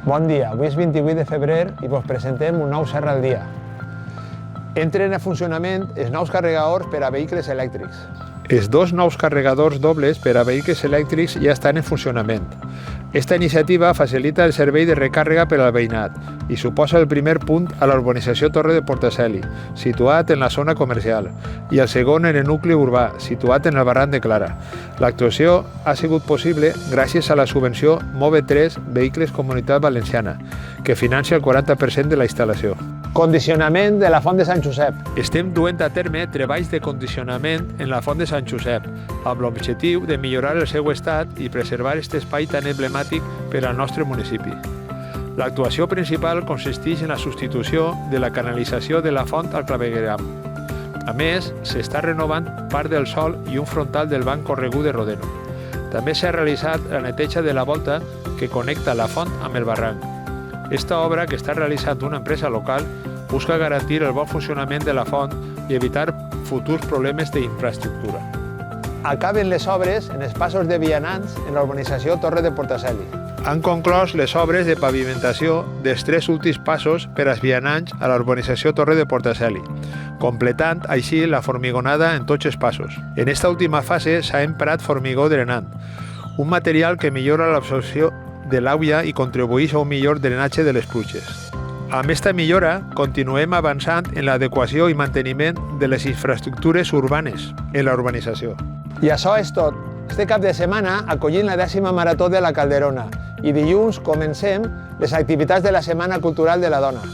Bon dia, avui és 28 de febrer i vos presentem un nou Serra al dia. Entren a funcionament els nous carregadors per a vehicles elèctrics. Els dos nous carregadors dobles per a vehicles elèctrics ja estan en funcionament. Esta iniciativa facilita el servei de recàrrega per al veïnat i suposa el primer punt a la urbanització Torre de Portaceli, situat en la zona comercial, i el segon en el nucli urbà, situat en el barranc de Clara. L'actuació ha sigut possible gràcies a la subvenció MOVE3 Vehicles Comunitat Valenciana, que financia el 40% de la instal·lació. Condicionament de la Font de Sant Josep. Estem duent a terme treballs de condicionament en la Font de Sant Josep, amb l'objectiu de millorar el seu estat i preservar aquest espai tan emblemàtic per al nostre municipi. L'actuació principal consisteix en la substitució de la canalització de la font al clavegueram. A més, s'està renovant part del sòl i un frontal del banc corregut de Rodeno. També s'ha realitzat la neteja de la volta que connecta la font amb el barranc. Esta obra, que està realitzant una empresa local, busca garantir el bon funcionament de la font i evitar futurs problemes d'infraestructura. Acaben les obres en els passos de vianants en la urbanització Torre de Portaceli. Han conclòs les obres de pavimentació dels 3 últims passos per als vianants a la urbanització Torre de Portaceli, completant així la formigonada en tots els passos. En esta última fase s'ha emprat formigó drenant, un material que millora l'absorció de l'aigua i contribueix a un millor drenatge de les pluges. Amb aquesta millora, continuem avançant en l'adequació i manteniment de les infraestructures urbanes en la urbanització. I això és tot. Este cap de setmana acollim la 10ª Marató de la Calderona i dilluns comencem les activitats de la Setmana Cultural de la Dona.